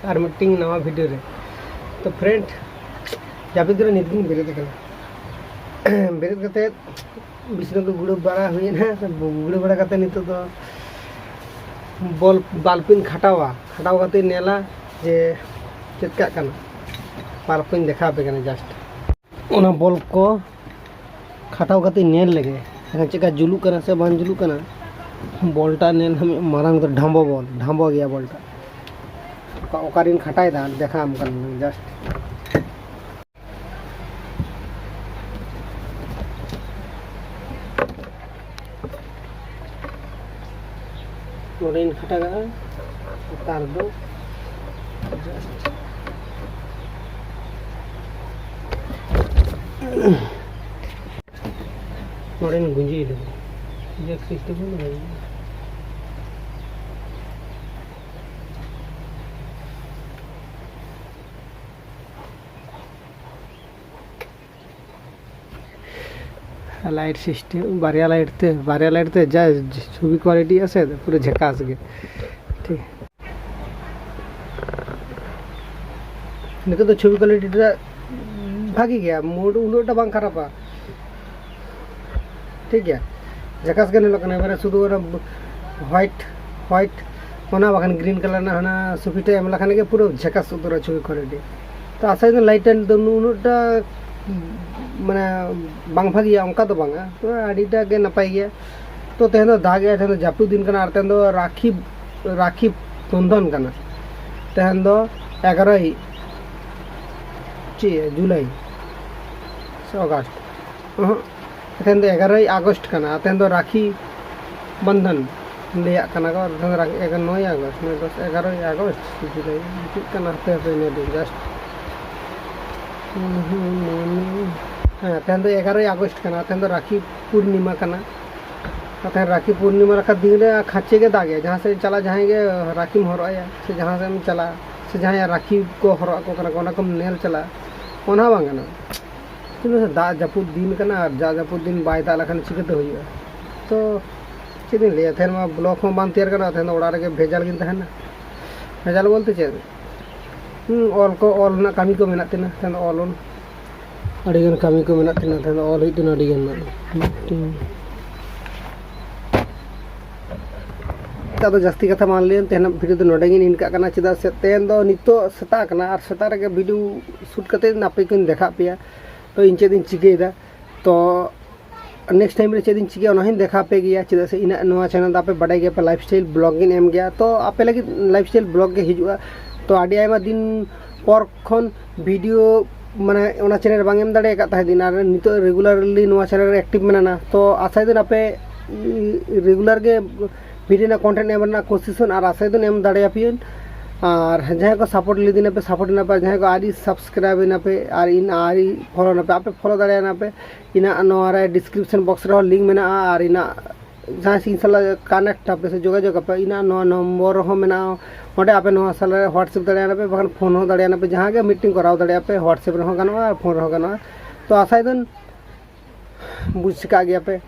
और मीटिंग नवा वीडियो रे तो फ्रेंड जापिद रे नित बेरेद बेरेद कते बिछना को गुड़ बड़ा हुई ना गुड़ बड़ा कते नित तो बॉल बालपिन खटावा खटाव कते नेला जे चेका कना बालपिन देखा पे कना जस्ट ओना बॉल को खटाव कते नेल लगे चेका जुलू कना से बान जुलू कना बॉलटा नेल मारंग तो ढांबो गया बॉलटा ओकारिन खटाई दा देखा हम कर जस्ट नोरेन खटा गा तार दो जस्ट नोरेन गुंजी दो ये सिस्टम में लाइट सिस्टम बारिया लाइट ते जा छवि क्वालिटी আছে পুরো ঝাকাস গে ঠিক নিতো তো ছবি কোয়ালিটিটা ভাগি গিয়া মোড উলোটা বাং খারাপা ঠিক আছে ঝাকাস গে নিলো কানে এবারে শুধু ওরা হোয়াইট ওনা বাখান গ্রিন কালার না হানা সুফিটা এমলা খানে গে পুরো ঝাকাস উতরা ছবি কোয়ালিটি তো আসাই তো লাইট এন্ড দনু উলোটা माने बांग भागिया अंका तो बांगा तो आडीटा के नपाई गया तो तेहन दाग गया तेहन जापू दिन कना और तेहन राखी बंधन कना तेहन 11 जुलाई से अगस्त तेहन 11 अगस्त कना तेहन राखी बंधन लिया कना को 9 अगस्त 10 11 अगस्त जुलाई कना पे जस्ट हाँ तेहन 11 अगस्त कना तेहन राखी पूर्णिमा कना तेहन राखी पूर्णिमा रखा दिन खाचे के दागे जहाँ से चला जाएंगे राखी में हरवाया से जहाँ से हम चला से जहाँ राखी को हरवा को कना कोना कम नेल चला ओना बांगना तो दा जापुद दिन कना जा जापुद दिन बाय दा लखन चिकते होइया तो चेदिन ले तेहन मा ब्लॉक में बांध तैयार कना तेहन ओड़ा रे भेजाल गिन तहना भेजाल बोलते चेद ऑल को ऑल ना कमी को मेना तेना तेहन ऑल अड़ीगन कमी को मेना तेना तेहन ऑल हुई तेना अड़ीगन तो जास्ती कथा मान लियन तेहन वीडियो तो नोडेगिन इनका कना चेदा से तेहन दो नितो सेता कना और सेता रे वीडियो शूट करते नापे किन देखा पिया तो इन चेदिन चिकेदा तो नेक्स्ट टाइम रे चेदिन चिके ओना हिन देखा पे गया चेदा से इन नवा चैनल दा पे बड़ाई गया पे लाइफस्टाइल ब्लॉगिंग एम गया तो आपे लगी लाइफस्टाइल ब्लॉग के हिजुआ तो आडी आयमा दिन पर खन वीडियो माने ओना चैनल बांग एम दाड़े का ताहे दिन आर नितो रेगुलरली नवा चैनल एक्टिव मेना तो आशा दिन आपे रेगुलर के वीडियो ना कंटेंट एम ना कोशिश और आशा दिन एम दाड़े आपियन और जहां को सपोर्ट ली दिन पे सपोर्ट ना पे जहां को आरी सब्सक्राइब ना पे और इन आरी फॉलो ना पे आपे फॉलो दाड़े ना पे इना नोरा डिस्क्रिप्शन बॉक्स रे लिंक मेना और इना जहाँ से इनशाला कनेक्ट आपे से जोगाजोग पे इना नो नंबर हो मेना ओडे आपे नो साला व्हाट्सएप दाड़े पे बखन फोन हो दाड़े पे जहाँ के मीटिंग कराव दाड़े पे व्हाट्सएप रे हो गानो फोन रे हो गानो तो आशा दिन बुझ का गया पे।